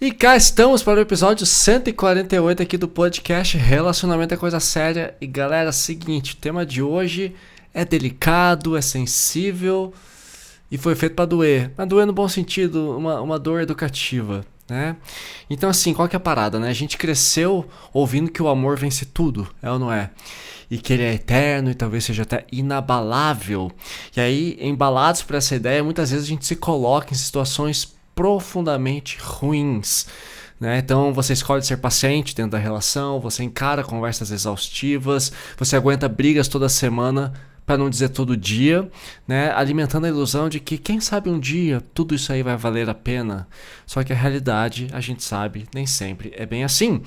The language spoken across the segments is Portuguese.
E cá estamos para o episódio 148 aqui do podcast Relacionamento é Coisa Séria. E galera, seguinte, o tema de hoje é delicado, é sensível e foi feito para doer. Mas doer no bom sentido, uma dor educativa, né? Então assim, qual que é a parada, né? A gente cresceu ouvindo que o amor vence tudo, é ou não é? E que ele é eterno e talvez seja até inabalável. E aí, embalados por essa ideia, muitas vezes a gente se coloca em situações profundamente ruins, né? Então você escolhe ser paciente dentro da relação, você encara conversas exaustivas, você aguenta brigas toda semana, para não dizer todo dia, né? Alimentando a ilusão de que quem sabe um dia tudo isso aí vai valer a pena. Só que a realidade, a gente sabe, nem sempre é bem assim,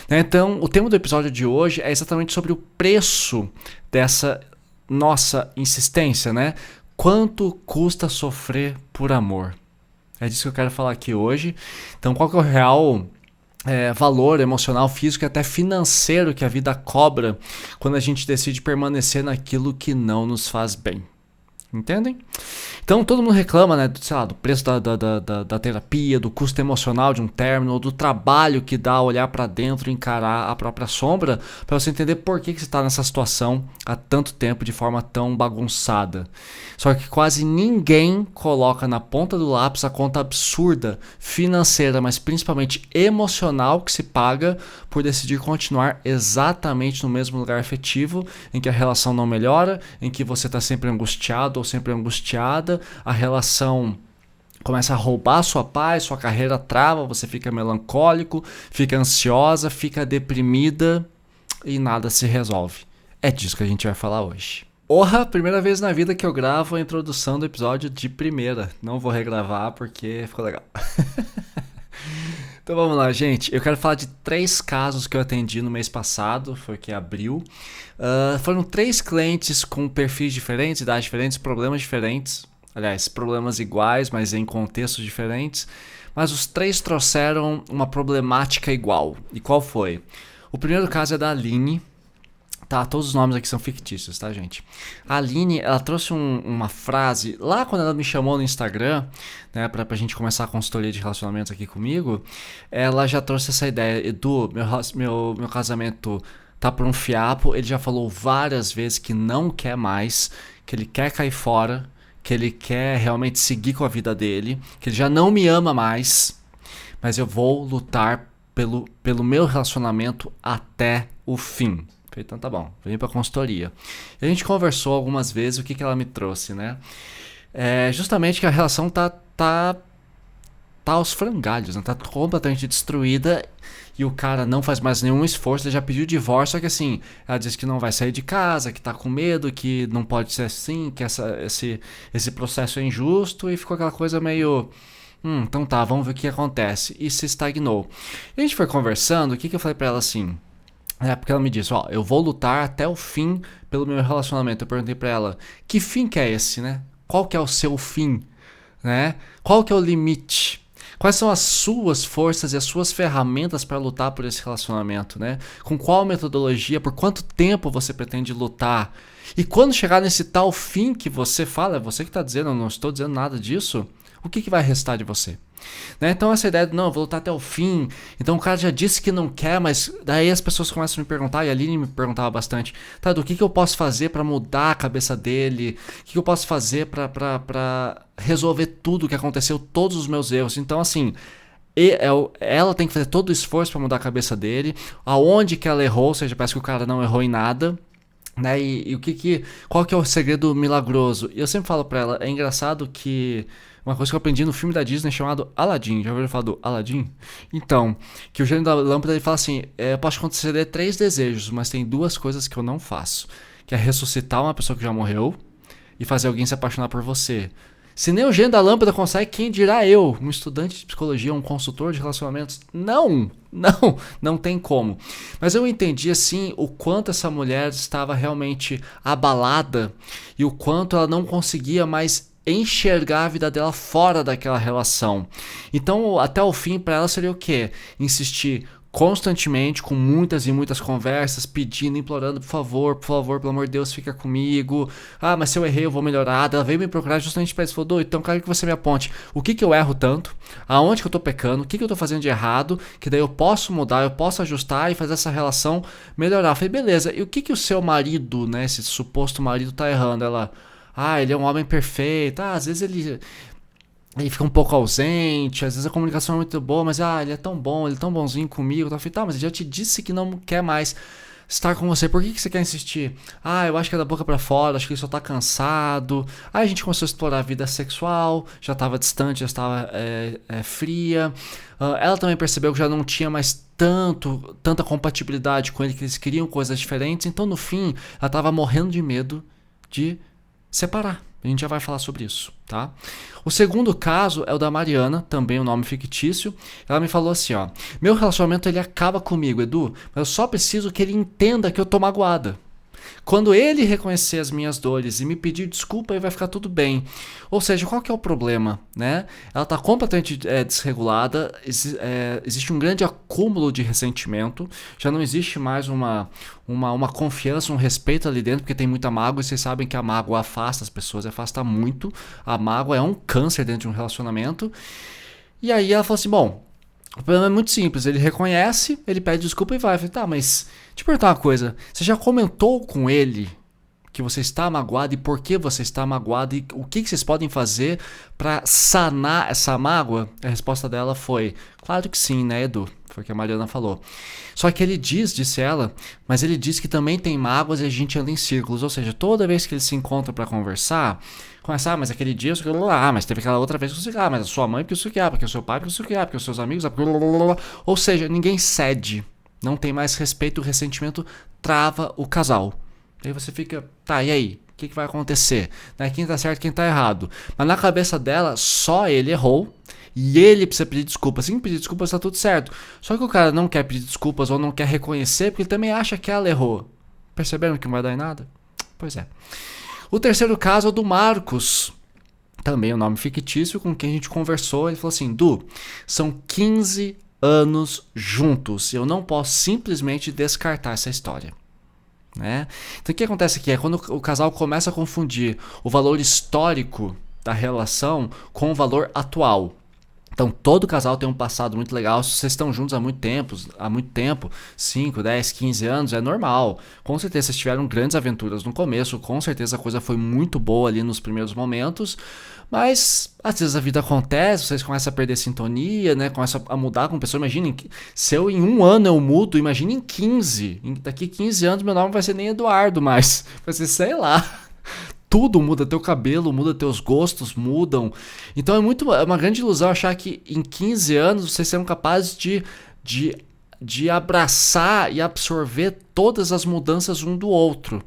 né? Então o tema do episódio de hoje é exatamente sobre o preço dessa nossa insistência, né? Quanto custa sofrer por amor? É disso que eu quero falar aqui hoje. Então, qual que é o real valor emocional, físico e até financeiro que a vida cobra quando a gente decide permanecer naquilo que não nos faz bem? Entendem? Então todo mundo reclama, né, sei lá, do preço da terapia, do custo emocional de um término, ou do trabalho que dá olhar para dentro e encarar a própria sombra, para você entender por que você está nessa situação há tanto tempo de forma tão bagunçada. Só que quase ninguém coloca na ponta do lápis a conta absurda, financeira, mas principalmente emocional que se paga por decidir continuar exatamente no mesmo lugar afetivo, em que a relação não melhora, em que você está sempre angustiado ou sempre angustiada, a relação começa a roubar sua paz, sua carreira trava, você fica melancólico, fica ansiosa, fica deprimida e nada se resolve. É disso que a gente vai falar hoje. Primeira vez na vida que eu gravo a introdução do episódio de primeira. Não vou regravar porque ficou legal. Então vamos lá, gente. Eu quero falar de 3 casos que eu atendi no mês passado, foi que abril. Foram 3 clientes com perfis diferentes, idades diferentes, problemas diferentes. Aliás, problemas iguais, mas em contextos diferentes. Mas os 3 trouxeram uma problemática igual. E qual foi? O primeiro caso é da Aline. Tá, todos os nomes aqui são fictícios, tá, gente? A Aline, ela trouxe uma frase, lá quando ela me chamou no Instagram, né, pra gente começar a consultoria de relacionamentos aqui comigo, ela já trouxe essa ideia: Edu, meu casamento tá por um fiapo, ele já falou várias vezes que não quer mais, que ele quer cair fora, que ele quer realmente seguir com a vida dele, que ele já não me ama mais, mas eu vou lutar pelo meu relacionamento até o fim. Então tá bom, vem pra consultoria. A gente conversou algumas vezes, o que ela me trouxe, né? Justamente que a relação tá aos frangalhos, né? Tá completamente destruída e o cara não faz mais nenhum esforço, ele já pediu divórcio, só que assim, ela diz que não vai sair de casa, que tá com medo, que não pode ser assim, que esse processo é injusto, e ficou aquela coisa meio... então tá, vamos ver o que acontece. E se estagnou. E a gente foi conversando, o que eu falei pra ela assim... porque ela me disse, eu vou lutar até o fim pelo meu relacionamento. Eu perguntei pra ela, que fim que é esse, né? Qual que é o seu fim, né? Qual que é o limite? Quais são as suas forças e as suas ferramentas para lutar por esse relacionamento, né? Com qual metodologia, por quanto tempo você pretende lutar? E quando chegar nesse tal fim que você fala, é você que tá dizendo, eu não estou dizendo nada disso, o que vai restar de você? Né? Então essa ideia de não, eu vou lutar até o fim, então o cara já disse que não quer, mas daí as pessoas começam a me perguntar, e a Aline me perguntava bastante, tá, do que eu posso fazer para mudar a cabeça dele, o que eu posso fazer para resolver tudo o que aconteceu, todos os meus erros. Então assim, ela tem que fazer todo o esforço para mudar a cabeça dele, aonde que ela errou, ou seja, parece que o cara não errou em nada, né? Qual que é o segredo milagroso? E eu sempre falo pra ela, é engraçado que uma coisa que eu aprendi no filme da Disney chamado Aladdin. Já ouviram falar do Aladdin? Então, que o gênio da lâmpada ele fala assim, eu posso conceder 3 desejos, mas tem 2 coisas que eu não faço, que é ressuscitar uma pessoa que já morreu e fazer alguém se apaixonar por você. Se nem o gênio da lâmpada consegue, quem dirá eu, um estudante de psicologia, um consultor de relacionamentos? Não tem como. Mas eu entendi assim o quanto essa mulher estava realmente abalada e o quanto ela não conseguia mais enxergar a vida dela fora daquela relação. Então, até o fim, para ela seria o quê? Insistir constantemente, com muitas e muitas conversas, pedindo, implorando, por favor, pelo amor de Deus, fica comigo. Ah, mas se eu errei, eu vou melhorar. Ela veio me procurar justamente para isso. Falou, Du, então quero que você me aponte o que eu erro tanto, aonde que eu tô pecando, o que eu tô fazendo de errado, que daí eu posso mudar, eu posso ajustar e fazer essa relação melhorar. Eu falei, beleza, e o que o seu marido, né, esse suposto marido tá errando? Ela, ele é um homem perfeito, às vezes ele fica um pouco ausente, às vezes a comunicação é muito boa, mas ele é tão bom, ele é tão bonzinho comigo. Eu falei, tá, mas ele já te disse que não quer mais estar com você, por que você quer insistir? Eu acho que é da boca pra fora, acho que ele só tá cansado. Aí a gente começou a explorar a vida sexual, já tava distante, já estava fria. Ela também percebeu que já não tinha mais tanta compatibilidade com ele, que eles queriam coisas diferentes. Então no fim, ela tava morrendo de medo de separar. A gente já vai falar sobre isso, tá? O segundo caso é o da Mariana, também um nome fictício. Ela me falou assim, meu relacionamento ele acaba comigo, Edu, mas eu só preciso que ele entenda que eu tô magoada. Quando ele reconhecer as minhas dores e me pedir desculpa, aí vai ficar tudo bem. Ou seja, qual que é o problema, né? Ela está completamente desregulada, existe um grande acúmulo de ressentimento, já não existe mais uma confiança, um respeito ali dentro, porque tem muita mágoa, e vocês sabem que a mágoa afasta as pessoas, afasta muito. A mágoa é um câncer dentro de um relacionamento. E aí ela falou assim, bom, o problema é muito simples, ele reconhece, ele pede desculpa e vai. Eu falei, tá, mas deixa eu perguntar uma coisa, você já comentou com ele que você está magoado e por que você está magoado e o que vocês podem fazer para sanar essa mágoa? A resposta dela foi, claro que sim, né, Edu? Foi o que a Mariana falou. Só que ele disse ela, mas ele diz que também tem mágoas e a gente anda em círculos, ou seja, toda vez que eles se encontram para conversar, começa, mas aquele dia, mas teve aquela outra vez que você, mas a sua mãe porque isso que porque o seu pai porque isso que porque os seus amigos, ou seja, ninguém cede, não tem mais respeito, o ressentimento trava o casal. Aí você fica, tá, e aí? O que vai acontecer? Né? Quem tá certo, quem tá errado? Mas na cabeça dela, só ele errou e ele precisa pedir desculpas. Se pedir desculpas, tá tudo certo. Só que o cara não quer pedir desculpas ou não quer reconhecer porque ele também acha que ela errou. Perceberam que não vai dar em nada? Pois é. O terceiro caso é o do Marcos, também um nome fictício, com quem a gente conversou. Ele falou assim, Du, são 15 anos juntos e eu não posso simplesmente descartar essa história. Né? Então o que acontece aqui é quando o casal começa a confundir o valor histórico da relação com o valor atual. Então todo casal tem um passado muito legal. Se vocês estão juntos há muito tempo, 5, 10, 15 anos, é normal. Com certeza vocês tiveram grandes aventuras no começo, com certeza a coisa foi muito boa ali nos primeiros momentos, mas às vezes a vida acontece, vocês começam a perder sintonia, né? Começam a mudar com pessoa. Imaginem, se eu em 1 ano eu mudo, imagine em 15. Daqui 15 anos meu nome vai ser nem Eduardo mais, vai ser sei lá. Tudo muda, teu cabelo muda, teus gostos mudam. Então é uma grande ilusão achar que em 15 anos vocês serão capazes de abraçar e absorver todas as mudanças um do outro.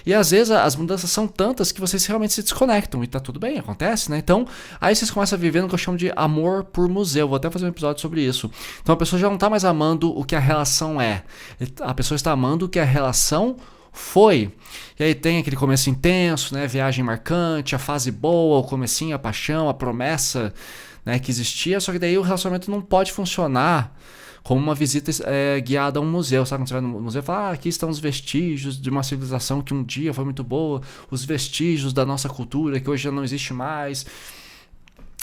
E às vezes as mudanças são tantas que vocês realmente se desconectam e tá tudo bem, acontece, né? Então aí vocês começam a viver no que eu chamo de amor por museu. Vou até fazer um episódio sobre isso. Então a pessoa já não tá mais amando o que a relação é. A pessoa está amando o que a relação foi. E aí tem aquele começo intenso, né? Viagem marcante, a fase boa, o comecinho, a paixão, a promessa, né, que existia. Só que daí o relacionamento não pode funcionar como uma visita guiada a um museu. Sabe quando você vai no museu e fala, aqui estão os vestígios de uma civilização que um dia foi muito boa, os vestígios da nossa cultura que hoje já não existe mais.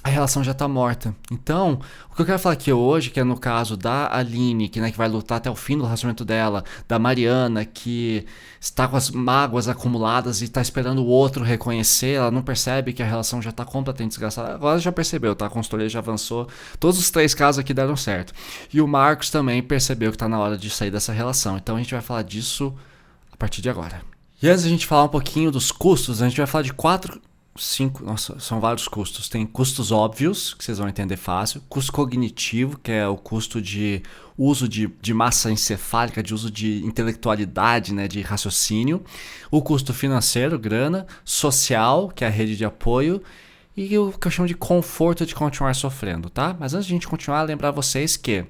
A relação já está morta. Então, o que eu quero falar aqui hoje, que é no caso da Aline, que vai lutar até o fim do relacionamento dela, da Mariana, que está com as mágoas acumuladas e está esperando o outro reconhecer, ela não percebe que a relação já está completamente desgastada. Agora já percebeu, tá? A consultoria já avançou. Todos os 3 casos aqui deram certo. E o Marcos também percebeu que está na hora de sair dessa relação. Então a gente vai falar disso a partir de agora. E antes de a gente falar um pouquinho dos custos, a gente vai falar de 5, nossa, são vários custos. Tem custos óbvios, que vocês vão entender fácil. Custo cognitivo, que é o custo de uso de massa encefálica, de uso de intelectualidade, né, de raciocínio. O custo financeiro, grana. Social, que é a rede de apoio. E o que eu chamo de conforto de continuar sofrendo, tá? Mas antes de a gente continuar, lembrar vocês que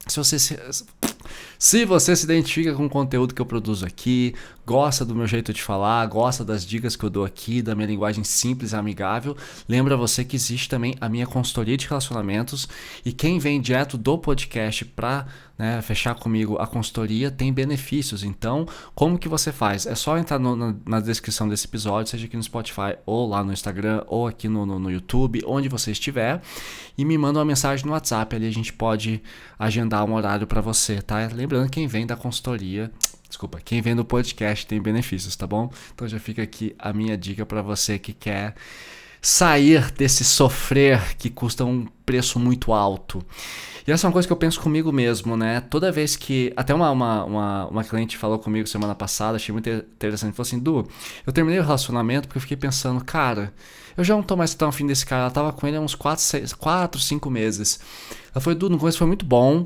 se você se identifica com o conteúdo que eu produzo aqui, gosta do meu jeito de falar, gosta das dicas que eu dou aqui, da minha linguagem simples e amigável, lembra você que existe também a minha consultoria de relacionamentos, e quem vem direto do podcast para né, fechar comigo a consultoria, tem benefícios. Então, como que você faz? É só entrar na descrição desse episódio, seja aqui no Spotify, ou lá no Instagram, ou aqui no YouTube, onde você estiver, e me manda uma mensagem no WhatsApp, ali a gente pode agendar um horário para você, tá? Lembrando, quem vem da consultoria... Desculpa, quem vem do podcast tem benefícios, tá bom? Então já fica aqui a minha dica para você que quer sair desse sofrer que custa um preço muito alto. E essa é uma coisa que eu penso comigo mesmo, né? Toda vez que... Até uma cliente falou comigo semana passada, achei muito interessante. Falou assim, Du, eu terminei o relacionamento porque eu fiquei pensando, cara, eu já não tô mais tão afim desse cara. Ela tava com ele há uns 4, 5 meses. Ela falou, Du, no começo foi muito bom,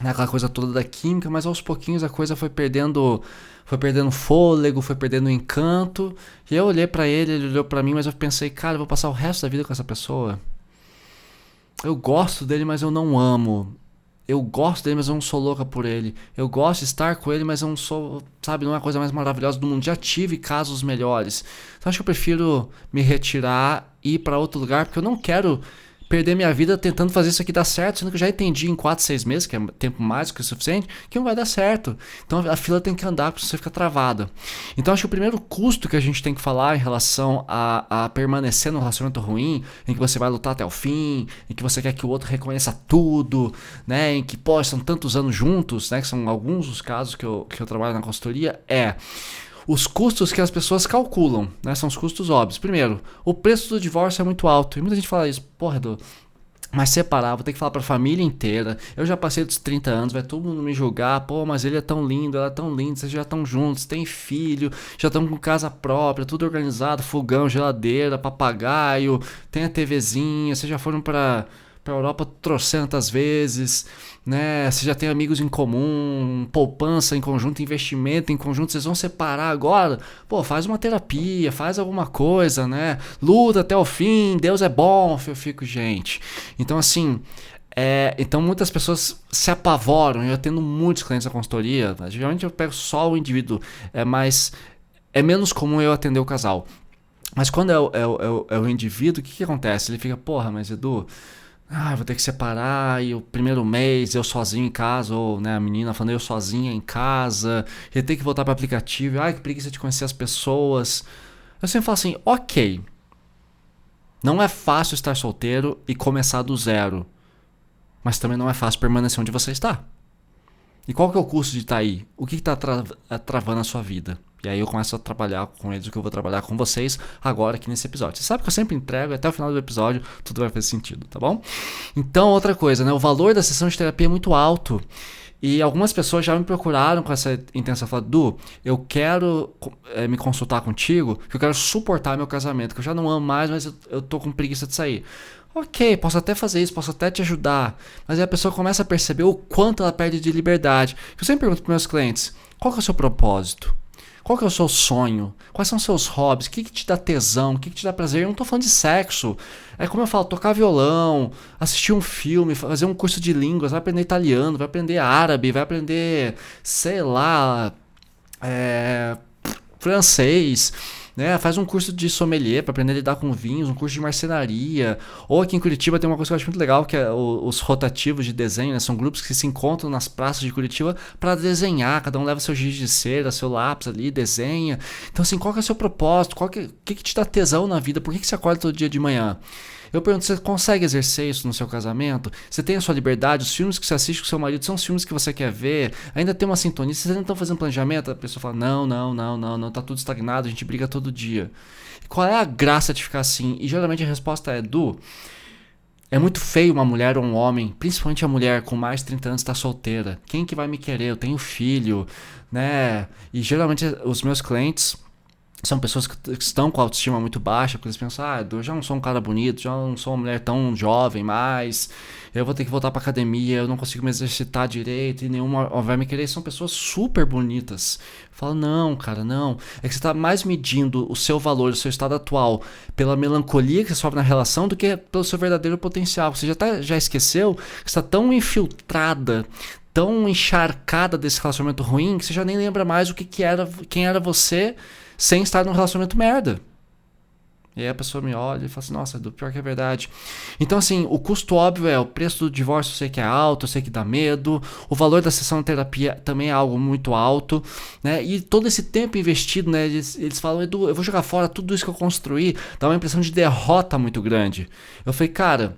né, aquela coisa toda da química, mas aos pouquinhos a coisa foi perdendo fôlego, foi perdendo encanto. E eu olhei pra ele, ele olhou pra mim, mas eu pensei, cara, eu vou passar o resto da vida com essa pessoa. Eu gosto dele, mas eu não amo. Eu gosto dele, mas eu não sou louca por ele. Eu gosto de estar com ele, mas eu não sou, sabe, não é a coisa mais maravilhosa do mundo. Já tive casos melhores. Então acho que eu prefiro me retirar e ir pra outro lugar, porque eu não quero perder minha vida tentando fazer isso aqui dar certo, sendo que eu já entendi em 4, 6 meses, que é tempo mais do que o suficiente, que não vai dar certo. Então a fila tem que andar, porque você fica travada. Então acho que o primeiro custo que a gente tem que falar em relação a permanecer num relacionamento ruim, em que você vai lutar até o fim, em que você quer que o outro reconheça tudo, né, em que, pô, são tantos anos juntos, né, que são alguns dos casos que eu trabalho na consultoria, os custos que as pessoas calculam, né? São os custos óbvios. Primeiro, o preço do divórcio é muito alto. E muita gente fala isso, porra, Edu, mas separar, vou ter que falar pra família inteira. Eu já passei dos 30 anos, vai todo mundo me julgar. Pô, mas ele é tão lindo, ela é tão linda, vocês já estão juntos, tem filho, já estão com casa própria, tudo organizado, fogão, geladeira, papagaio, tem a TVzinha, vocês já foram pra Europa trocentas vezes, né? Você já tem amigos em comum, poupança em conjunto, investimento em conjunto, vocês vão separar agora? Pô, faz uma terapia, faz alguma coisa, né? Luta até o fim, Deus é bom, eu fico, gente. Então, assim, então muitas pessoas se apavoram. Eu atendo muitos clientes na consultoria, geralmente eu pego só o indivíduo, mas é menos comum eu atender o casal. Mas quando é o indivíduo, o que acontece? Ele fica, porra, mas Edu... vou ter que separar, e o primeiro mês eu sozinho em casa, ou, né, a menina falando eu sozinha em casa, eu tenho que voltar para o aplicativo, que preguiça de conhecer as pessoas. Eu sempre falo assim, ok, não é fácil estar solteiro e começar do zero, mas também não é fácil permanecer onde você está. E qual que é o custo de estar aí? O que está travando a sua vida? E aí eu começo a trabalhar com eles, o que eu vou trabalhar com vocês agora aqui nesse episódio. Você sabe que eu sempre entrego, até o final do episódio tudo vai fazer sentido, tá bom? Então, outra coisa, né? O valor da sessão de terapia é muito alto. E algumas pessoas já me procuraram com essa intenção, falando, Du, eu quero me consultar contigo, que eu quero suportar meu casamento, que eu já não amo mais, mas eu tô com preguiça de sair. Ok, posso até fazer isso, posso até te ajudar, mas aí a pessoa começa a perceber o quanto ela perde de liberdade. Eu sempre pergunto para meus clientes, qual que é o seu propósito? Qual que é o seu sonho? Quais são os seus hobbies? O que te dá tesão? O que te dá prazer? Eu não tô falando de sexo. É como eu falo, tocar violão, assistir um filme, fazer um curso de línguas, vai aprender italiano, vai aprender árabe, vai aprender, sei lá, francês, né? Faz um curso de sommelier para aprender a lidar com vinhos, um curso de marcenaria. Ou aqui em Curitiba tem uma coisa que eu acho muito legal, que é os rotativos de desenho, né? São grupos que se encontram nas praças de Curitiba para desenhar. Cada um leva seu giz de cera, seu lápis ali, desenha. Então, assim, qual que é o seu propósito? O que te dá tesão na vida? Por que você acorda todo dia de manhã? Eu pergunto, você consegue exercer isso no seu casamento? Você tem a sua liberdade? Os filmes que você assiste com seu marido são os filmes que você quer ver? Ainda tem uma sintonia? Vocês ainda estão fazendo planejamento? A pessoa fala, não, tá tudo estagnado, a gente briga todo dia. Qual é a graça de ficar assim? E geralmente a resposta é, Du, é muito feio uma mulher ou um homem, principalmente a mulher com mais de 30 anos estar solteira. Quem que vai me querer? Eu tenho filho, né? E geralmente os meus clientes são pessoas que estão com a autoestima muito baixa, porque eles pensam, eu já não sou um cara bonito, já não sou uma mulher tão jovem mais, eu vou ter que voltar pra academia, eu não consigo me exercitar direito e nenhuma vai me querer. São pessoas super bonitas. Fala, não, cara, não. É que você tá mais medindo o seu valor, o seu estado atual pela melancolia que você sofre na relação do que pelo seu verdadeiro potencial. Você já esqueceu que você tá tão infiltrada, tão encharcada desse relacionamento ruim, que você já nem lembra mais quem era você sem estar num relacionamento merda. E aí a pessoa me olha e fala assim, nossa, Edu, pior que é verdade. Então, assim, o custo óbvio é o preço do divórcio, eu sei que é alto, eu sei que dá medo, o valor da sessão de terapia também é algo muito alto, né? E todo esse tempo investido, né? Eles falam, Edu, eu vou jogar fora tudo isso que eu construí, dá uma impressão de derrota muito grande. Eu falei, cara,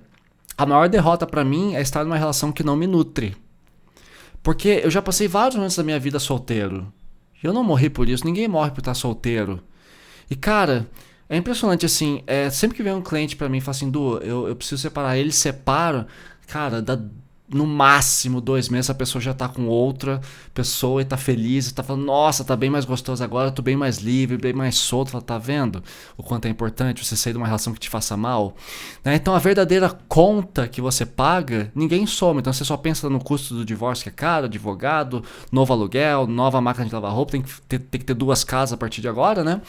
a maior derrota pra mim é estar numa relação que não me nutre. Porque eu já passei vários momentos da minha vida solteiro. Eu não morri por isso, ninguém morre por estar solteiro. E cara, é impressionante assim, sempre que vem um cliente pra mim e fala assim, Du, eu preciso separar, ele separa, cara, dá no máximo 2 meses a pessoa já tá com outra pessoa e tá feliz, e tá falando, nossa, tá bem mais gostoso agora, tô bem mais livre, bem mais solto. Fala, tá vendo o quanto é importante você sair de uma relação que te faça mal? Né? Então a verdadeira conta que você paga, ninguém soma. Então você só pensa no custo do divórcio que é caro, advogado, novo aluguel, nova máquina de lavar roupa, tem que ter 2 casas a partir de agora, né?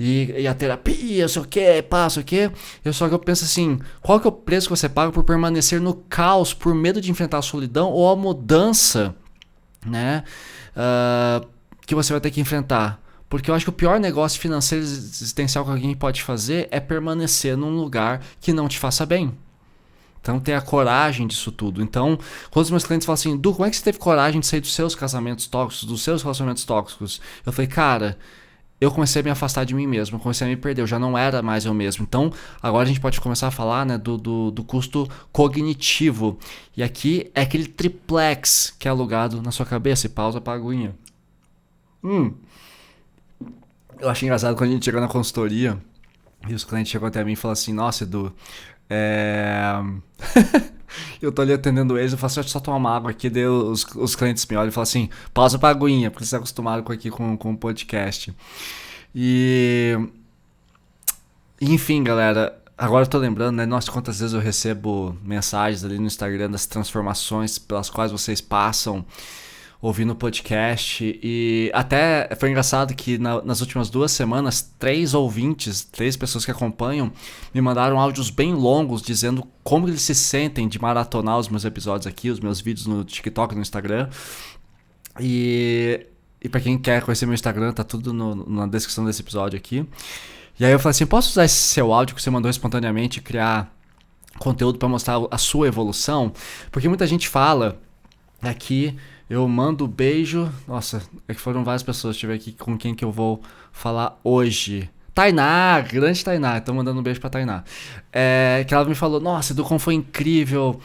E a terapia, sei o que, passa o que. Só que eu penso assim, qual que é o preço que você paga por permanecer no caos, por medo de enfrentar a solidão ou a mudança, né, que você vai ter que enfrentar? Porque eu acho que o pior negócio financeiro existencial que alguém pode fazer é permanecer num lugar que não te faça bem. Então ter a coragem disso tudo. Então, quando os meus clientes falam assim, Du, como é que você teve coragem de sair dos seus casamentos tóxicos, dos seus relacionamentos tóxicos? Eu falei, cara, eu comecei a me afastar de mim mesmo, eu comecei a me perder, eu já não era mais eu mesmo. Então, agora a gente pode começar a falar, né, do custo cognitivo. E aqui é aquele triplex que é alugado na sua cabeça. E pausa pra aguinha. Eu acho engraçado quando a gente chega na consultoria e os clientes chegam até mim e falam assim, nossa, Edu, eu tô ali atendendo eles, eu falo assim, deixa eu só tomar uma água aqui, daí os clientes me olham e falam assim, pausa pra aguinha, porque vocês estão acostumados com o podcast. E enfim, galera, agora eu tô lembrando, né? Nossa, quantas vezes eu recebo mensagens ali no Instagram das transformações pelas quais vocês passam ouvindo o podcast. E até foi engraçado que nas últimas 2 semanas, 3 ouvintes, 3 pessoas que acompanham, me mandaram áudios bem longos dizendo como eles se sentem de maratonar os meus episódios aqui, os meus vídeos no TikTok e no Instagram. E pra quem quer conhecer meu Instagram, tá tudo na descrição desse episódio aqui. E aí eu falei assim, posso usar esse seu áudio que você mandou espontaneamente e criar conteúdo para mostrar a sua evolução? Porque muita gente fala aqui, eu mando beijo. Nossa, é que foram várias pessoas. Deixa eu ver aqui com quem que eu vou falar hoje. Tainá, grande Tainá, tô mandando um beijo pra Tainá. Que ela me falou, nossa, Edu, como foi incrível,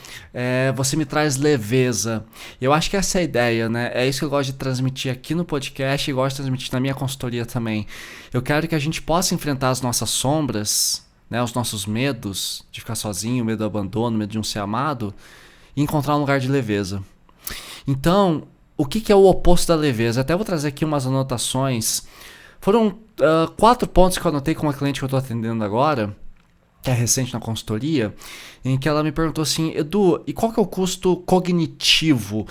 você me traz leveza. E eu acho que essa é a ideia, né? É isso que eu gosto de transmitir aqui no podcast e gosto de transmitir na minha consultoria também. Eu quero que a gente possa enfrentar as nossas sombras, né? Os nossos medos de ficar sozinho, medo do abandono, medo de não ser amado, e encontrar um lugar de leveza. Então, o que é o oposto da leveza? Até vou trazer aqui umas anotações. Foram 4 pontos que eu anotei com uma cliente que eu estou atendendo agora, que é recente na consultoria, em que ela me perguntou assim, Edu, e qual que é o custo cognitivo?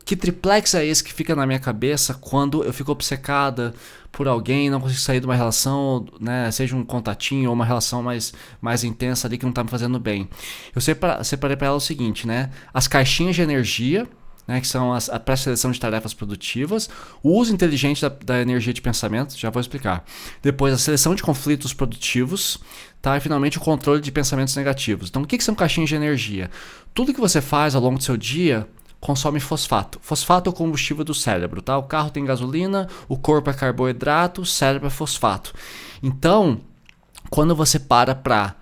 Que triplex é esse que fica na minha cabeça quando eu fico obcecada por alguém, não consigo sair de uma relação, né, seja um contatinho ou uma relação mais intensa ali que não está me fazendo bem? Eu separei para ela o seguinte, né, as caixinhas de energia, né, que são a pré-seleção de tarefas produtivas, o uso inteligente da energia de pensamento, já vou explicar. Depois, a seleção de conflitos produtivos, tá? E finalmente o controle de pensamentos negativos. Então, o que são caixinhas de energia? Tudo que você faz ao longo do seu dia consome fosfato. Fosfato é o combustível do cérebro, tá? O carro tem gasolina, o corpo é carboidrato, o cérebro é fosfato. Então, quando você para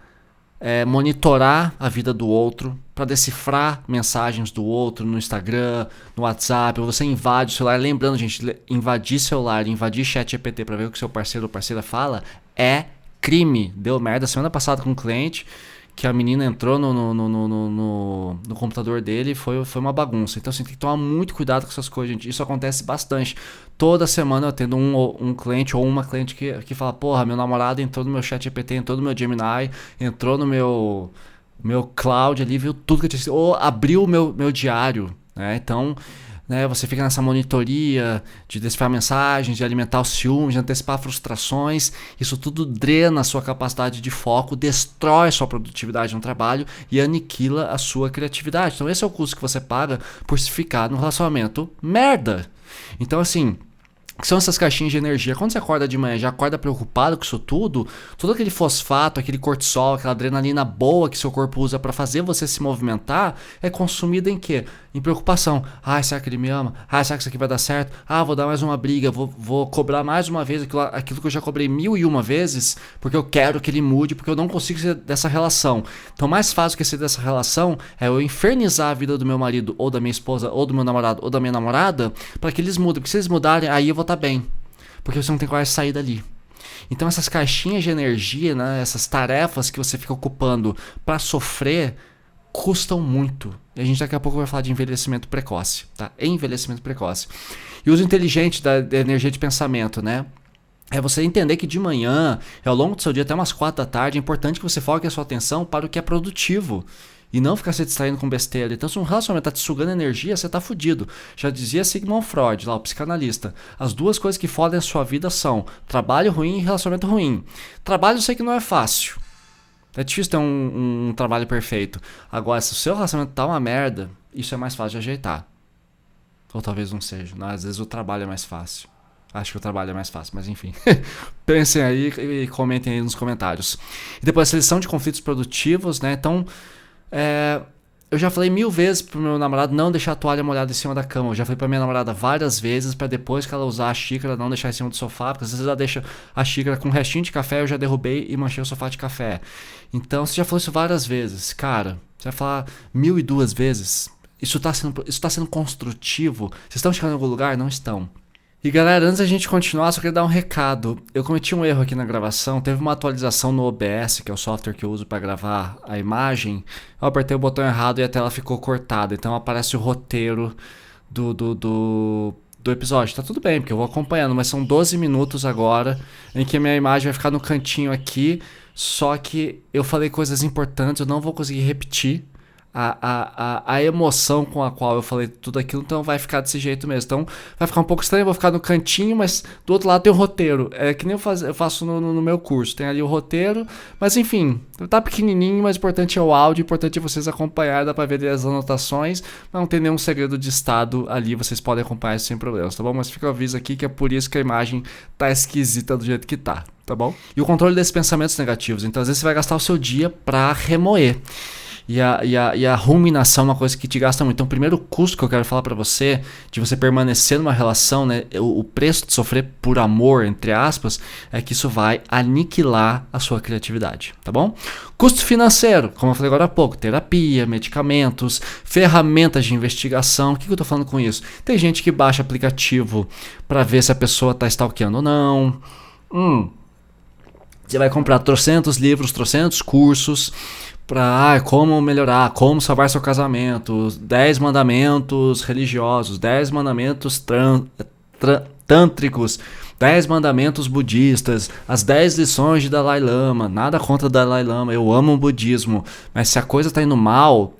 monitorar a vida do outro, para decifrar mensagens do outro no Instagram, no WhatsApp, ou você invade o celular, lembrando, gente, invadir celular, invadir chat GPT para ver o que seu parceiro ou parceira fala, é crime. Deu merda semana passada com um cliente, que a menina entrou no computador dele e foi uma bagunça. Então assim, tem que tomar muito cuidado com essas coisas, gente. Isso acontece bastante. Toda semana eu tendo um cliente ou uma cliente que fala, porra, meu namorado entrou no meu chat GPT, entrou no meu Gemini, entrou no meu cloud ali, viu tudo que eu tinha, ou abriu o meu diário, né? Então, né, você fica nessa monitoria de decifrar mensagens, de alimentar os ciúmes, de antecipar frustrações. Isso tudo drena a sua capacidade de foco, destrói a sua produtividade no trabalho e aniquila a sua criatividade. Então esse é o custo que você paga por se ficar num relacionamento merda. Então assim, que são essas caixinhas de energia. Quando você acorda de manhã, já acorda preocupado com isso tudo, todo aquele fosfato, aquele cortisol, aquela adrenalina boa que seu corpo usa para fazer você se movimentar, é consumido em quê? Em preocupação. Será que ele me ama? Será que isso aqui vai dar certo? Vou dar mais uma briga, vou cobrar mais uma vez aquilo que eu já cobrei 1001 vezes, porque eu quero que ele mude, porque eu não consigo ser dessa relação. Então, mais fácil que ser dessa relação é eu infernizar a vida do meu marido, ou da minha esposa, ou do meu namorado, ou da minha namorada, para que eles mudem. Porque se eles mudarem, aí eu vou estar bem. Porque você não tem coragem de sair dali. Então essas caixinhas de energia, né, essas tarefas que você fica ocupando para sofrer, custam muito. E a gente daqui a pouco vai falar de envelhecimento precoce, tá? Envelhecimento precoce. E uso inteligente da energia de pensamento, né? É você entender que de manhã, ao longo do seu dia, até umas 4 da tarde, é importante que você foque a sua atenção para o que é produtivo. E não ficar se distraindo com besteira. Então, se um relacionamento está te sugando energia, você está fudido. Já dizia Sigmund Freud, lá, o psicanalista. As duas coisas que fodem a sua vida são trabalho ruim e relacionamento ruim. Trabalho eu sei que não é fácil. É difícil ter um trabalho perfeito. Agora, se o seu relacionamento tá uma merda, isso é mais fácil de ajeitar. Ou talvez não seja. Não, às vezes o trabalho é mais fácil. Acho que o trabalho é mais fácil, mas enfim. Pensem aí e comentem aí nos comentários. E depois a seleção de conflitos produtivos, né? Então... eu já falei 1000 vezes pro meu namorado não deixar a toalha molhada em cima da cama. Eu já falei pra minha namorada várias vezes pra depois que ela usar a xícara não deixar em cima do sofá, porque às vezes ela deixa a xícara com um restinho de café, eu já derrubei e manchei o sofá de café. Então você já falou isso várias vezes. Cara, você vai falar 1002 vezes. Isso tá sendo construtivo? Vocês estão chegando em algum lugar? Não estão. E galera, antes da gente continuar, só queria dar um recado. Eu cometi um erro aqui na gravação, teve uma atualização no OBS, que é o software que eu uso para gravar a imagem. Eu apertei o botão errado e a tela ficou cortada, então aparece o roteiro do episódio. Tá tudo bem, porque eu vou acompanhando, mas são 12 minutos agora em que a minha imagem vai ficar no cantinho aqui, só que eu falei coisas importantes, eu não vou conseguir repetir a emoção com a qual eu falei tudo aquilo, então vai ficar desse jeito mesmo. Então vai ficar um pouco estranho, eu vou ficar no cantinho, mas do outro lado tem o roteiro. É que nem eu faço no meu curso, tem ali o roteiro, mas enfim, tá pequenininho, mas o importante é o áudio, o importante é vocês acompanharem, dá pra ver as anotações, não tem nenhum segredo de estado ali, vocês podem acompanhar isso sem problemas, tá bom? Mas fica o aviso aqui que é por isso que a imagem tá esquisita do jeito que tá bom? E o controle desses pensamentos negativos, então às vezes você vai gastar o seu dia pra remoer. E a ruminação é uma coisa que te gasta muito. Então o primeiro custo que eu quero falar pra você, de você permanecer numa relação, né, o preço de sofrer por amor, entre aspas, é que isso vai aniquilar a sua criatividade, tá bom? Custo financeiro, como eu falei agora há pouco, terapia, medicamentos, ferramentas de investigação. O que eu tô falando com isso? Tem gente que baixa aplicativo pra ver se a pessoa tá stalkeando ou não. Você vai comprar 300 livros, 300 cursos para como melhorar, como salvar seu casamento, 10 mandamentos religiosos, 10 mandamentos tântricos, 10 mandamentos budistas, as 10 lições de Dalai Lama. Nada contra Dalai Lama, eu amo o budismo, mas se a coisa está indo mal,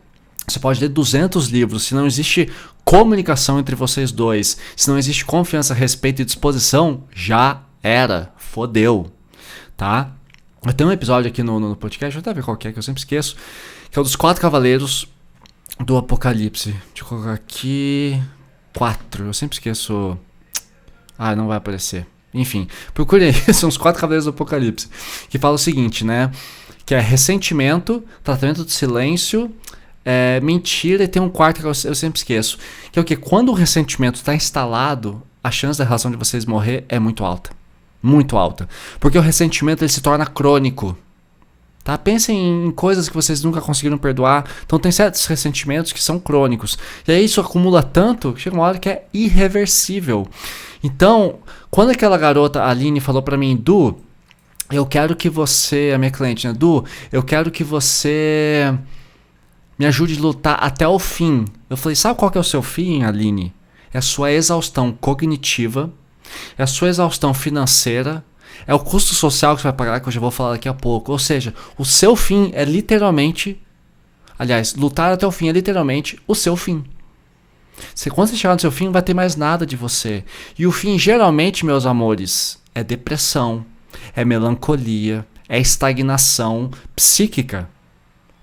você pode ler 200 livros. Se não existe comunicação entre vocês dois, se não existe confiança, respeito e disposição, já era, fodeu, tá? Eu tenho um episódio aqui no podcast, vou até ver qual que é, que eu sempre esqueço, que é o dos 4 cavaleiros do Apocalipse. Deixa eu colocar aqui 4, eu sempre esqueço. Não vai aparecer. Enfim, procure aí, são os 4 cavaleiros do Apocalipse, que fala o seguinte, né? Que é ressentimento, tratamento do silêncio, mentira, e tem um quarto que eu sempre esqueço. Que é o que? Quando o ressentimento está instalado, a chance da relação de vocês morrer é muito alta. Muito alta. Porque o ressentimento ele se torna crônico. Tá? Pensem em coisas que vocês nunca conseguiram perdoar. Então tem certos ressentimentos que são crônicos. E aí isso acumula tanto que chega uma hora que é irreversível. Então, quando aquela garota, a Aline, falou pra mim, Du, eu quero que você, a minha cliente, né? Du, eu quero que você me ajude a lutar até o fim. Eu falei, sabe qual que é o seu fim, Aline? É a sua exaustão cognitiva, é a sua exaustão financeira, é o custo social que você vai pagar, que eu já vou falar daqui a pouco. Ou seja, o seu fim é literalmente... Aliás, lutar até o fim é literalmente o seu fim. Quando você chegar no seu fim, não vai ter mais nada de você. E o fim, geralmente, meus amores, é depressão, é melancolia, é estagnação psíquica.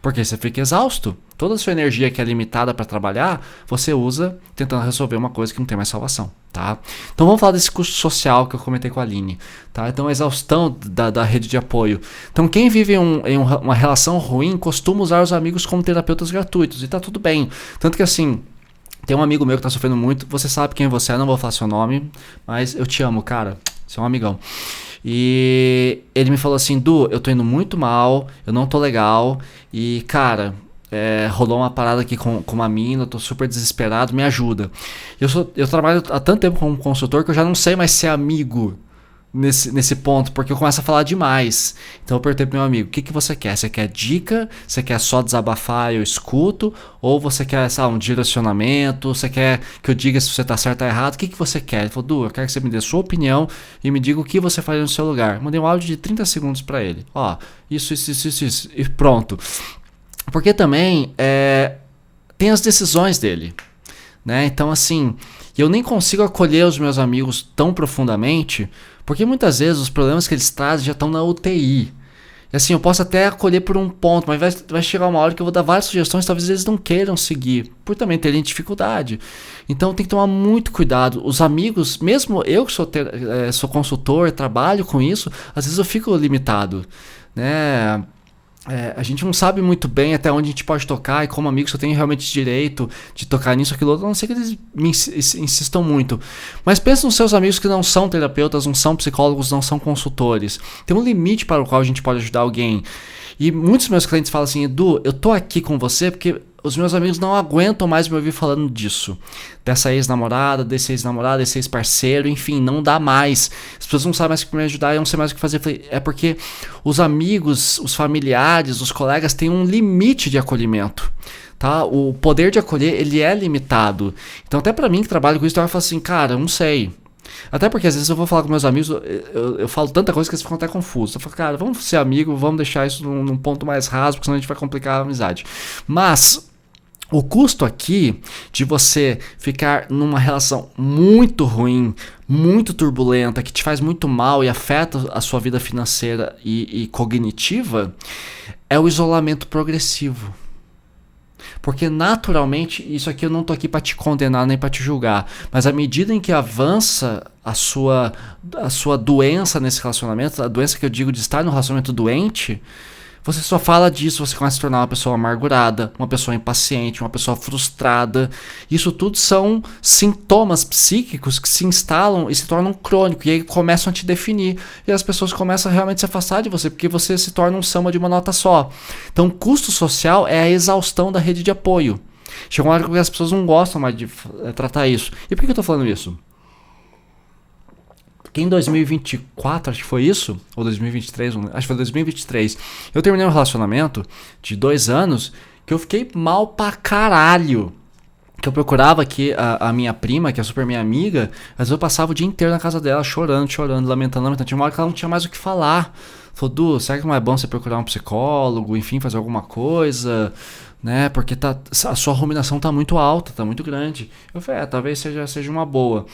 Porque você fica exausto. Toda a sua energia que é limitada para trabalhar, você usa tentando resolver uma coisa que não tem mais salvação, tá? Então vamos falar desse custo social que eu comentei com a Aline, tá? Então a exaustão da rede de apoio. Então quem vive em uma relação ruim costuma usar os amigos como terapeutas gratuitos, e tá tudo bem. Tanto que assim, tem um amigo meu que tá sofrendo muito, você sabe quem você é, não vou falar seu nome, mas eu te amo, cara, você é um amigão. E ele me falou assim, Du, eu tô indo muito mal, eu não tô legal, e cara, rolou uma parada aqui com uma mina, eu tô super desesperado, me ajuda. Eu trabalho há tanto tempo como consultor que eu já não sei mais ser amigo nesse ponto, porque eu começo a falar demais. Então eu perguntei pro meu amigo, o que você quer? Você quer dica? Você quer só desabafar e eu escuto? Ou você quer, sabe, um direcionamento? Você quer que eu diga se você tá certo ou errado? O que você quer? Ele falou, Du, eu quero que você me dê sua opinião e me diga o que você faria no seu lugar. Mandei um áudio de 30 segundos pra ele. Ó, isso, e pronto. Porque também tem as decisões dele, né? Então assim, eu nem consigo acolher os meus amigos tão profundamente, porque muitas vezes os problemas que eles trazem já estão na UTI. E assim, eu posso até acolher por um ponto, mas vai chegar uma hora que eu vou dar várias sugestões, talvez eles não queiram seguir, por também terem dificuldade. Então tem que tomar muito cuidado. Os amigos, mesmo eu que sou consultor, trabalho com isso, às vezes eu fico limitado, né? A gente não sabe muito bem até onde a gente pode tocar, e como amigo só tem realmente direito de tocar nisso, aquilo outro, a não ser que eles insistam muito. Mas pensa nos seus amigos que não são terapeutas, não são psicólogos, não são consultores. Tem um limite para o qual a gente pode ajudar alguém. E muitos meus clientes falam assim, Edu, eu tô aqui com você porque os meus amigos não aguentam mais me ouvir falando disso. Dessa ex-namorada, desse ex-namorado, desse ex-parceiro, enfim, não dá mais. As pessoas não sabem mais o que me ajudar, eu não sei mais o que fazer. Eu falei, é porque os amigos, os familiares, os colegas têm um limite de acolhimento. Tá? O poder de acolher, ele é limitado. Então até pra mim que trabalho com isso, eu falo assim, cara, eu não sei. Até porque às vezes eu vou falar com meus amigos, eu falo tanta coisa que eles ficam até confusos. Eu falo, cara, vamos ser amigos, vamos deixar isso num ponto mais raso, porque senão a gente vai complicar a amizade. Mas o custo aqui de você ficar numa relação muito ruim, muito turbulenta, que te faz muito mal e afeta a sua vida financeira e cognitiva, é o isolamento progressivo. Porque naturalmente, isso aqui eu não tô aqui para te condenar nem para te julgar, mas à medida em que avança a sua doença nesse relacionamento, a doença que eu digo de estar no relacionamento doente, você só fala disso, você começa a se tornar uma pessoa amargurada, uma pessoa impaciente, uma pessoa frustrada. Isso tudo são sintomas psíquicos que se instalam e se tornam crônicos, e aí começam a te definir. E as pessoas começam a realmente se afastar de você, porque você se torna um samba de uma nota só. Então, custo social é a exaustão da rede de apoio. Chega uma hora que as pessoas não gostam mais de tratar isso. E por que eu tô falando isso? Porque em 2024, acho que foi isso, ou 2023, acho que foi 2023, eu terminei um relacionamento de 2 anos que eu fiquei mal pra caralho. Que eu procurava aqui a minha prima, que é super minha amiga, às vezes eu passava o dia inteiro na casa dela, chorando, lamentando. Tinha uma hora que ela não tinha mais o que falar. Falou, Du, será que não é bom você procurar um psicólogo, enfim, fazer alguma coisa, né? Porque a sua ruminação tá muito alta, tá muito grande. Eu falei, talvez seja uma boa.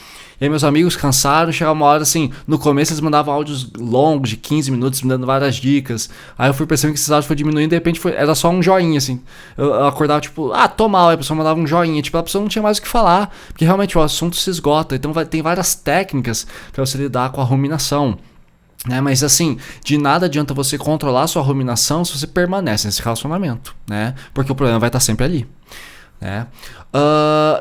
E aí meus amigos cansaram, chegava uma hora assim, no começo eles mandavam áudios longos, de 15 minutos, me dando várias dicas. Aí eu fui percebendo que esses áudios foram diminuindo, de repente era só um joinha, assim. Eu acordava tipo, tô mal, aí a pessoa mandava um joinha, tipo, a pessoa não tinha mais o que falar, porque realmente o assunto se esgota. Então tem várias técnicas para você lidar com a ruminação. Né, mas assim, de nada adianta você controlar a sua ruminação se você permanece nesse relacionamento, né? Porque o problema vai estar sempre ali, né?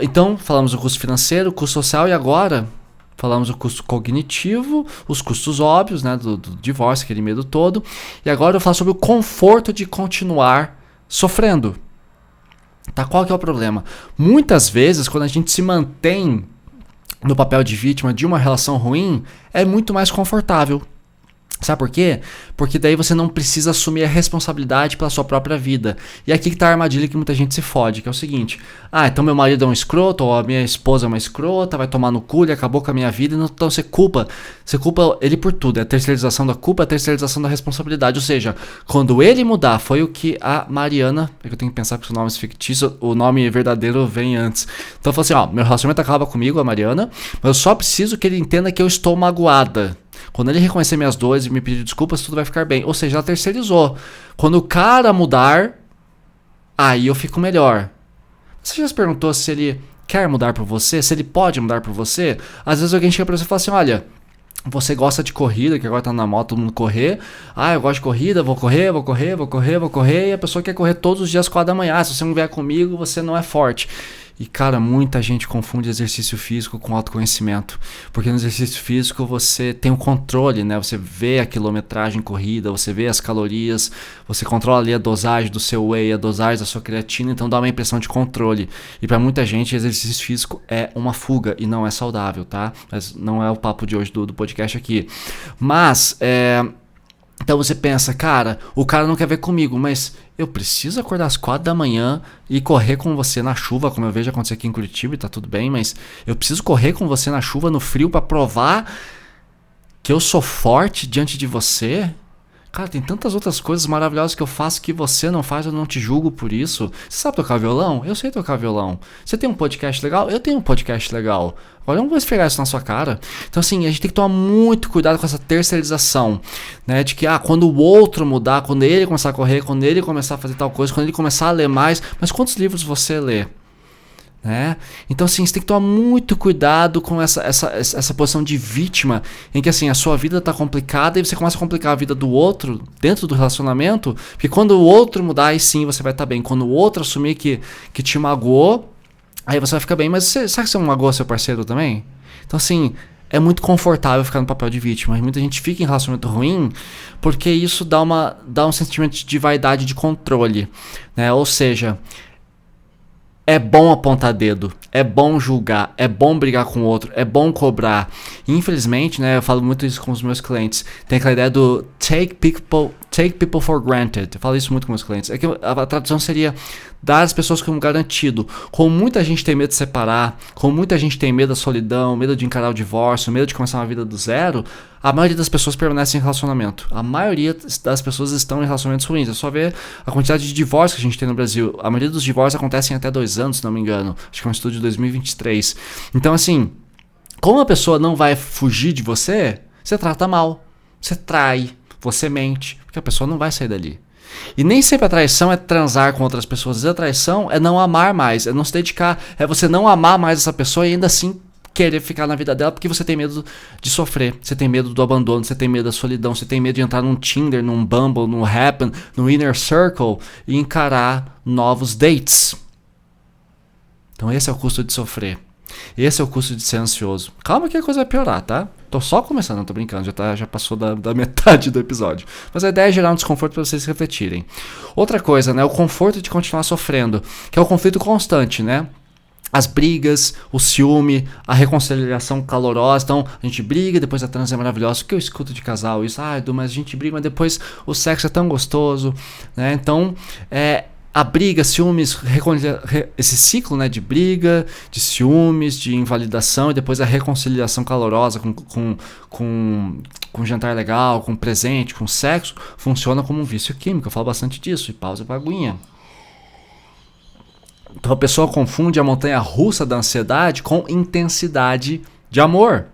Então, falamos do custo financeiro, custo social, e agora falamos do custo cognitivo, os custos óbvios, né? Do divórcio, aquele medo todo. E agora eu falo sobre o conforto de continuar sofrendo. Tá? Qual que é o problema? Muitas vezes, quando a gente se mantém no papel de vítima de uma relação ruim, é muito mais confortável. Sabe por quê? Porque daí você não precisa assumir a responsabilidade pela sua própria vida. E aqui que tá a armadilha que muita gente se fode, que é o seguinte: então meu marido é um escroto, ou a minha esposa é uma escrota, vai tomar no cu, ele acabou com a minha vida, então você culpa ele por tudo. É a terceirização da culpa, é a terceirização da responsabilidade. Ou seja, quando ele mudar, foi o que a Mariana, é que eu tenho que pensar que o nome é fictício, o nome verdadeiro vem antes. Então eu falo assim, meu relacionamento acaba comigo, a Mariana, mas eu só preciso que ele entenda que eu estou magoada. Quando ele reconhecer minhas dores e me pedir desculpas, tudo vai ficar bem. Ou seja, ela terceirizou. Quando o cara mudar, aí eu fico melhor. Você já se perguntou se ele quer mudar por você? Se ele pode mudar por você? Às vezes alguém chega pra você e fala assim, olha, você gosta de corrida, que agora tá na moda todo mundo correr. Eu gosto de corrida, vou correr. E a pessoa quer correr todos os dias às 4 da manhã. Se você não vier comigo, você não é forte. E cara, muita gente confunde exercício físico com autoconhecimento. Porque no exercício físico você tem o controle, né? Você vê a quilometragem corrida, você vê as calorias, você controla ali a dosagem do seu whey, a dosagem da sua creatina, então dá uma impressão de controle. E pra muita gente, exercício físico é uma fuga e não é saudável, tá? Mas não é o papo de hoje do podcast aqui. Mas, então você pensa, cara, o cara não quer ver comigo, mas eu preciso acordar às 4 da manhã e correr com você na chuva, como eu vejo acontecer aqui em Curitiba e tá tudo bem, mas eu preciso correr com você na chuva, no frio, pra provar que eu sou forte diante de você? Cara, tem tantas outras coisas maravilhosas que eu faço que você não faz, eu não te julgo por isso. Você sabe tocar violão? Eu sei tocar violão. Você tem um podcast legal? Eu tenho um podcast legal. Agora eu não vou esfregar isso na sua cara. Então assim, a gente tem que tomar muito cuidado com essa terceirização, né? De que quando o outro mudar, quando ele começar a correr, quando ele começar a fazer tal coisa, quando ele começar a ler mais, mas quantos livros você lê? Né? Então assim, você tem que tomar muito cuidado com essa posição de vítima, em que assim, a sua vida está complicada e você começa a complicar a vida do outro dentro do relacionamento, porque quando o outro mudar, aí sim você vai estar bem. Quando o outro assumir que te magoou, aí você vai ficar bem. Mas sabe que você magoou seu parceiro também? Então assim, é muito confortável ficar no papel de vítima. Muita gente fica em relacionamento ruim porque isso dá um sentimento de vaidade, de controle, né? Ou seja, é bom apontar dedo, é bom julgar, é bom brigar com o outro, é bom cobrar. E, infelizmente, né, eu falo muito isso com os meus clientes. Tem aquela ideia do take people for granted. Eu falo isso muito com meus clientes. É que a tradução seria dar às pessoas como garantido. Como muita gente tem medo de separar, como muita gente tem medo da solidão, medo de encarar o divórcio, medo de começar uma vida do zero, a maioria das pessoas permanecem em relacionamento. A maioria das pessoas estão em relacionamentos ruins. É só ver a quantidade de divórcios que a gente tem no Brasil. A maioria dos divórcios acontecem até 2 anos, se não me engano. Acho que é um estudo de 2023. Então, assim, como a pessoa não vai fugir de você, você trata mal, você trai, você mente, porque a pessoa não vai sair dali. E nem sempre a traição é transar com outras pessoas. Às vezes a traição é não amar mais, é não se dedicar, é você não amar mais essa pessoa e ainda assim querer ficar na vida dela porque você tem medo de sofrer, você tem medo do abandono, você tem medo da solidão, você tem medo de entrar num Tinder, num Bumble, num Happn, num Inner Circle e encarar novos dates. Então esse é o custo de sofrer. Esse é o custo de ser ansioso. Calma que a coisa vai piorar, tá? Tô só começando, não tô brincando, já passou da metade do episódio. Mas a ideia é gerar um desconforto para vocês refletirem. Outra coisa, né? O conforto de continuar sofrendo, que é o conflito constante, né? As brigas, o ciúme, a reconciliação calorosa. Então, a gente briga, depois a trans é maravilhosa. O que eu escuto de casal? Isso, mas a gente briga, mas depois o sexo é tão gostoso, né? Então, a briga, ciúmes, esse ciclo, né, de briga, de ciúmes, de invalidação e depois a reconciliação calorosa com jantar legal, com presente, com sexo, funciona como um vício químico. Eu falo bastante disso, e pausa pra aguinha. Então a pessoa confunde a montanha russa da ansiedade com intensidade de amor.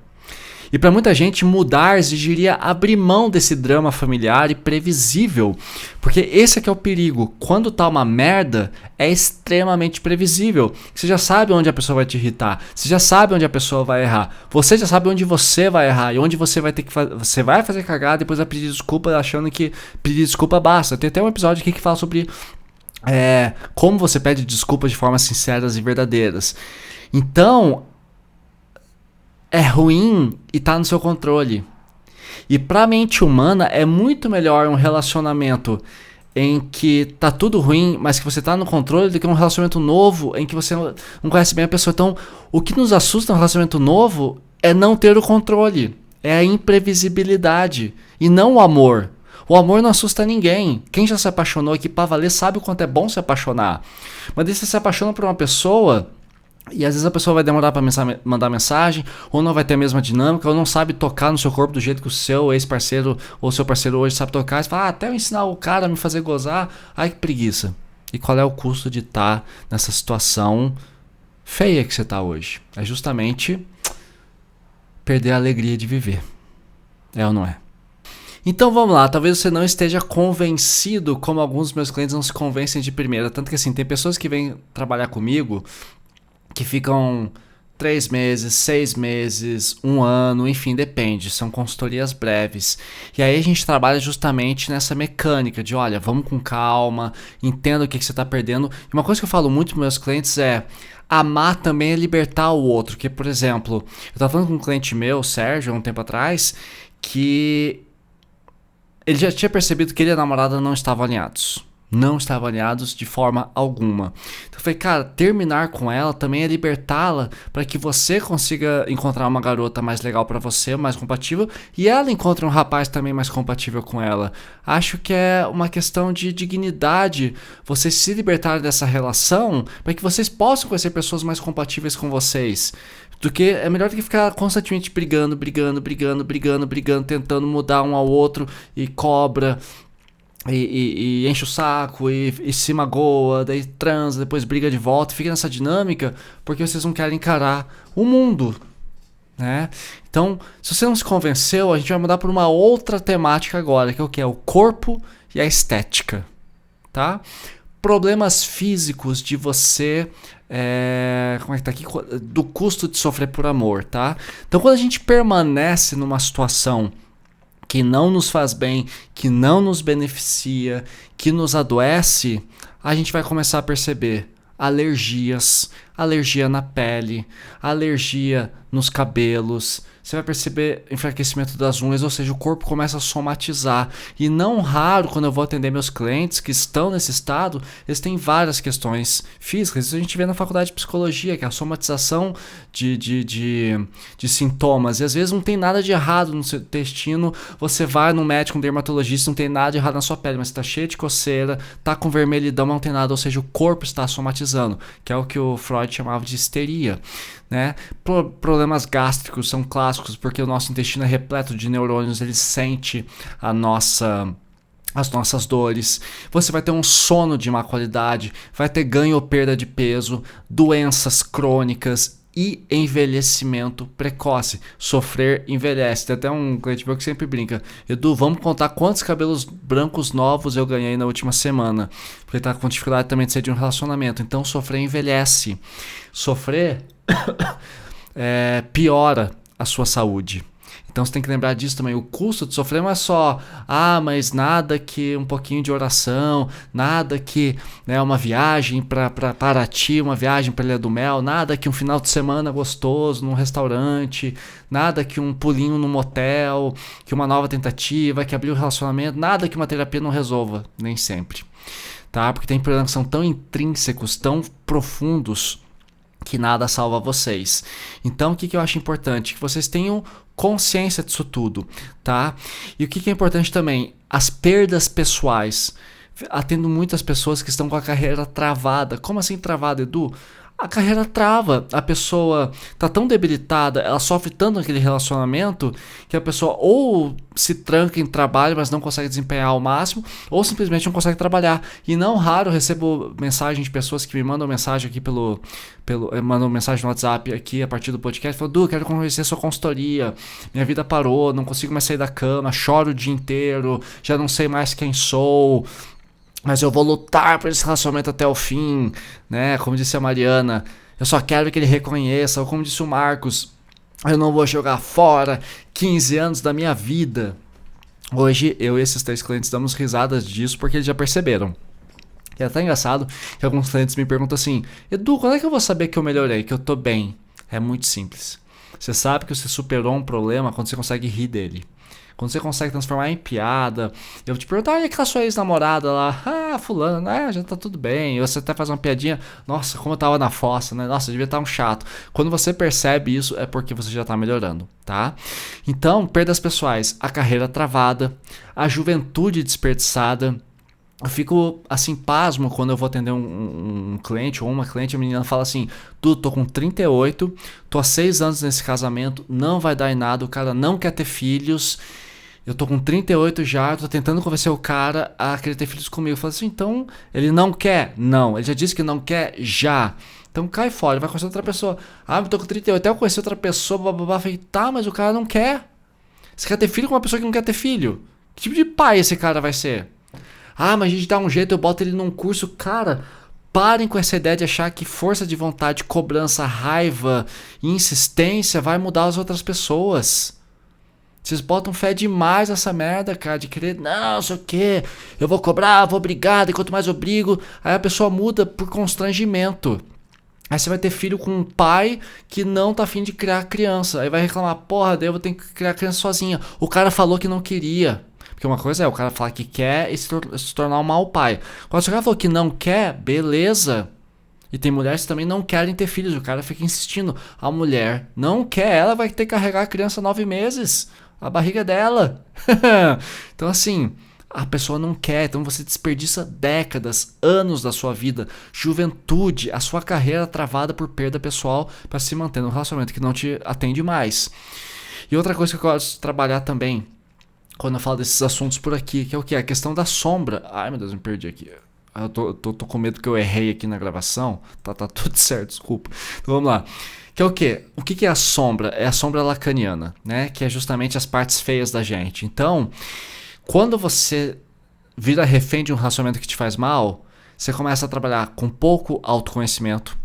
E para muita gente, mudar exigiria abrir mão desse drama familiar e previsível. Porque esse é que é o perigo. Quando tá uma merda, é extremamente previsível. Você já sabe onde a pessoa vai te irritar. Você já sabe onde a pessoa vai errar. Você já sabe onde você vai errar. E onde você vai ter que fazer. Você vai fazer cagada e depois vai pedir desculpa achando que pedir desculpa basta. Tem até um episódio aqui que fala sobre como você pede desculpas de formas sinceras e verdadeiras. Então, é ruim e tá no seu controle. E pra mente humana é muito melhor um relacionamento em que tá tudo ruim, mas que você tá no controle, do que um relacionamento novo em que você não conhece bem a pessoa. Então, o que nos assusta no relacionamento novo é não ter o controle. É a imprevisibilidade e não o amor. O amor não assusta ninguém. Quem já se apaixonou aqui pra valer sabe o quanto é bom se apaixonar. Mas daí você se apaixona por uma pessoa e às vezes a pessoa vai demorar pra mandar mensagem, ou não vai ter a mesma dinâmica, ou não sabe tocar no seu corpo do jeito que o seu ex-parceiro ou seu parceiro hoje sabe tocar. Você fala, até eu ensinar o cara a me fazer gozar, ai que preguiça. E qual é o custo de estar nessa situação feia que você tá hoje? É justamente perder a alegria de viver. É ou não é? Então vamos lá, talvez você não esteja convencido como alguns dos meus clientes não se convencem de primeira. Tanto que assim, tem pessoas que vêm trabalhar comigo que ficam 3 meses, 6 meses, um ano, enfim, depende. São consultorias breves. E aí a gente trabalha justamente nessa mecânica de, olha, vamos com calma, entenda o que você está perdendo. E uma coisa que eu falo muito para meus clientes é: amar também é libertar o outro. Que, por exemplo, eu estava falando com um cliente meu, Sérgio, há um tempo atrás, que ele já tinha percebido que ele e a namorada não estavam alinhados. Não estavam alinhados de forma alguma. Então eu falei, cara, terminar com ela também é libertá-la para que você consiga encontrar uma garota mais legal para você, mais compatível, e ela encontre um rapaz também mais compatível com ela. Acho que é uma questão de dignidade vocês se libertarem dessa relação para que vocês possam conhecer pessoas mais compatíveis com vocês. Do que é melhor do que ficar constantemente brigando, tentando mudar um ao outro e cobra. E enche o saco e se magoa, daí transa, depois briga de volta, fica nessa dinâmica porque vocês não querem encarar o mundo, né? Então, se você não se convenceu, a gente vai mudar para uma outra temática agora, que é o que? É o corpo e a estética, tá? Problemas físicos de você, como é que tá aqui? Do custo de sofrer por amor, tá? Então, quando a gente permanece numa situação que não nos faz bem, que não nos beneficia, que nos adoece, a gente vai começar a perceber alergias, alergia na pele, alergia nos cabelos. Você vai perceber enfraquecimento das unhas, ou seja, o corpo começa a somatizar. E não raro, quando eu vou atender meus clientes que estão nesse estado, eles têm várias questões físicas. Isso a gente vê na faculdade de psicologia, que é a somatização de sintomas. E às vezes não tem nada de errado no seu intestino. Você vai num médico, um dermatologista, não tem nada de errado na sua pele, mas está cheio de coceira, está com vermelhidão, mas não tem nada. Ou seja, o corpo está somatizando, que é o que o Freud chamava de histeria. Né? Problemas gástricos são clássicos porque o nosso intestino é repleto de neurônios, ele sente as nossas dores. Você vai ter um sono de má qualidade, vai ter ganho ou perda de peso, doenças crônicas e envelhecimento precoce. Sofrer envelhece. Tem até um cliente meu que sempre brinca: Edu, vamos contar quantos cabelos brancos novos eu ganhei na última semana, porque ele tá com dificuldade também de sair de um relacionamento. Então sofrer envelhece. Sofrer piora a sua saúde. Então você tem que lembrar disso também. O custo de sofrer não é só, mas nada que um pouquinho de oração, nada que uma viagem para Paraty, uma viagem para Ilha do Mel, nada que um final de semana gostoso num restaurante, nada que um pulinho no motel, que uma nova tentativa, que abrir um relacionamento, nada que uma terapia não resolva, nem sempre. Tá? Porque tem problemas que são tão intrínsecos, tão profundos, que nada salva vocês. Então o que eu acho importante? Que vocês tenham consciência disso tudo, tá? E o que é importante também? As perdas pessoais. Atendo muitas pessoas que estão com a carreira travada. Como assim travada, Edu? A carreira trava, a pessoa tá tão debilitada, ela sofre tanto naquele relacionamento que a pessoa ou se tranca em trabalho, mas não consegue desempenhar ao máximo, ou simplesmente não consegue trabalhar. E não raro eu recebo mensagem de pessoas que me mandam mensagem aqui mandam mensagem no WhatsApp aqui a partir do podcast, falam: Du, quero conhecer sua consultoria, minha vida parou, não consigo mais sair da cama, choro o dia inteiro, já não sei mais quem sou, mas eu vou lutar por esse relacionamento até o fim, né? Como disse a Mariana, eu só quero que ele reconheça. Ou como disse o Marcos, eu não vou jogar fora 15 anos da minha vida. Hoje, eu e esses 3 clientes damos risadas disso porque eles já perceberam. E é até engraçado que alguns clientes me perguntam assim: Edu, quando é que eu vou saber que eu melhorei, que eu tô bem? É muito simples. Você sabe que você superou um problema quando você consegue rir dele. Quando você consegue transformar em piada. Eu te pergunto: e aquela sua ex-namorada lá? Fulano, já tá tudo bem. E você até faz uma piadinha: nossa, como eu tava na fossa, né? Nossa, eu devia estar um chato. Quando você percebe isso, é porque você já tá melhorando, tá? Então, perdas pessoais, a carreira travada, a juventude desperdiçada. Eu fico assim, pasmo quando eu vou atender um cliente ou uma cliente, a menina fala assim: Du, tô com 38, tô há 6 anos nesse casamento, não vai dar em nada, o cara não quer ter filhos. Eu tô com 38 já, tô tentando convencer o cara a querer ter filhos comigo. Eu falo assim: então, ele não quer? Não. Ele já disse que não quer? Já. Então cai fora, vai conhecer outra pessoa. Eu tô com 38, até eu conhecer outra pessoa, blá. Falei: tá, mas o cara não quer. Você quer ter filho com uma pessoa que não quer ter filho? Que tipo de pai esse cara vai ser? Ah, mas a gente dá um jeito, eu boto ele num curso. Cara, parem com essa ideia de achar que força de vontade, cobrança, raiva e insistência vai mudar as outras pessoas. Vocês botam fé demais nessa merda, cara, de querer, não sei o que, eu vou cobrar, vou brigar, e quanto mais eu brigo, aí a pessoa muda por constrangimento. Aí você vai ter filho com um pai que não tá afim de criar criança. Aí vai reclamar, porra, daí eu vou ter que criar criança sozinha. O cara falou que não queria. Porque uma coisa é o cara falar que quer e se tornar um mau pai. Quando o cara falou que não quer, beleza. E tem mulheres que também não querem ter filhos. O cara fica insistindo. A mulher não quer, ela vai ter que carregar a criança 9 meses. A barriga dela. Então assim, a pessoa não quer. Então você desperdiça décadas, anos da sua vida, juventude, a sua carreira travada por perda pessoal para se manter num relacionamento que não te atende mais. E outra coisa que eu gosto de trabalhar também, quando eu falo desses assuntos por aqui, que é o que? A questão da sombra. Ai meu Deus, me perdi aqui. Eu tô com medo que eu errei aqui na gravação. Tá tudo certo, desculpa. Então vamos lá. Que é o quê? O que é a sombra? É a sombra lacaniana, né? Que é justamente as partes feias da gente. Então, quando você vira refém de um relacionamento que te faz mal, você começa a trabalhar com pouco autoconhecimento.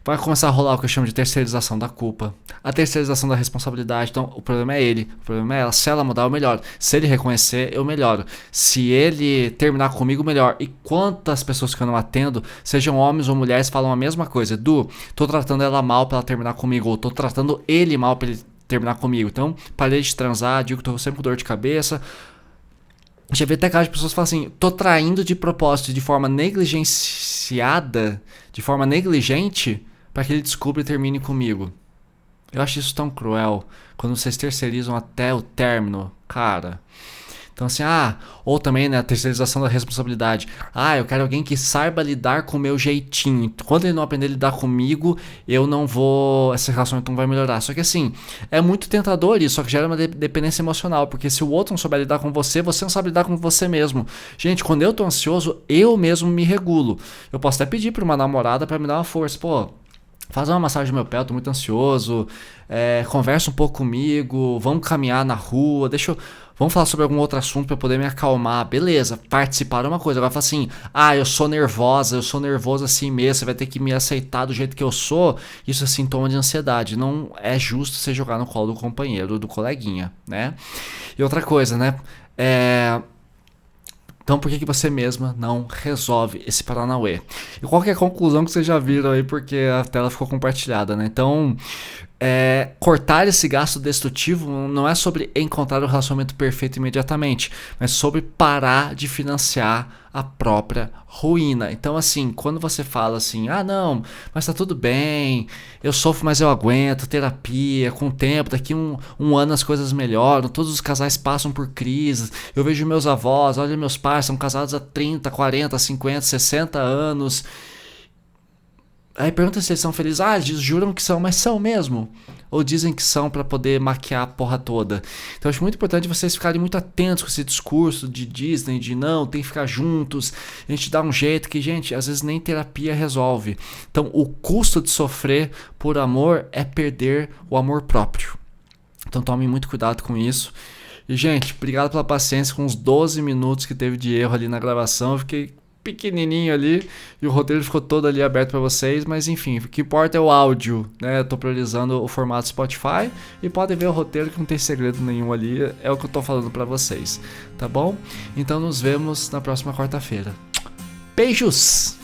Vai começar a rolar o que eu chamo de terceirização da culpa, a terceirização da responsabilidade. Então, o problema é ele, o problema é ela. Se ela mudar, eu melhoro. Se ele reconhecer, eu melhoro. Se ele terminar comigo, melhor. E quantas pessoas que eu não atendo, sejam homens ou mulheres, falam a mesma coisa. Edu, tô tratando ela mal pra ela terminar comigo, ou tô tratando ele mal pra ele terminar comigo. Então, parei de transar, digo que tô sempre com dor de cabeça. Já vi até casos de pessoas que falam assim, tô traindo de propósito, de forma negligenciada, de forma negligente, para que ele descubra e termine comigo. Eu acho isso tão cruel, quando vocês terceirizam até o término, cara. Então assim, ou também, né, a terceirização da responsabilidade. Eu quero alguém que saiba lidar com o meu jeitinho. Quando ele não aprender a lidar comigo, eu não vou, essa relacionamento não vai melhorar. Só que assim, é muito tentador isso, só que gera uma dependência emocional, porque se o outro não souber lidar com você, você não sabe lidar com você mesmo. Gente, quando eu tô ansioso, eu mesmo me regulo. Eu posso até pedir pra uma namorada pra me dar uma força, faz uma massagem no meu pé, eu tô muito ansioso, conversa um pouco comigo, vamos caminhar na rua, vamos falar sobre algum outro assunto pra poder me acalmar. Beleza, participar é uma coisa. Agora fala assim, eu sou nervosa, eu sou nervoso assim mesmo, você vai ter que me aceitar do jeito que eu sou. Isso é sintoma de ansiedade. Não é justo você jogar no colo do companheiro, do coleguinha, né? E outra coisa, né? Então por que você mesma não resolve esse paranauê? E qual que é a conclusão que vocês já viram aí, porque a tela ficou compartilhada, né? Então, cortar esse gasto destrutivo não é sobre encontrar o relacionamento perfeito imediatamente, mas sobre parar de financiar a própria ruína. Então assim, quando você fala assim, não, mas tá tudo bem, eu sofro, mas eu aguento, terapia, com o tempo, daqui um ano as coisas melhoram, todos os casais passam por crises, eu vejo meus avós, olha meus pais, são casados há 30, 40, 50, 60 anos. Aí pergunta se eles são felizes. Eles juram que são, mas são mesmo? Ou dizem que são pra poder maquiar a porra toda? Então eu acho muito importante vocês ficarem muito atentos com esse discurso de Disney, de não, tem que ficar juntos, a gente dá um jeito que, gente, às vezes nem terapia resolve. Então o custo de sofrer por amor é perder o amor próprio. Então tomem muito cuidado com isso. E, gente, obrigado pela paciência com os 12 minutos que teve de erro ali na gravação. Eu fiquei pequenininho ali e o roteiro ficou todo ali aberto para vocês, mas enfim, o que importa é o áudio, né? Eu tô priorizando o formato Spotify e podem ver o roteiro que não tem segredo nenhum ali, é o que eu tô falando para vocês, tá bom? Então nos vemos na próxima quarta-feira. Beijos!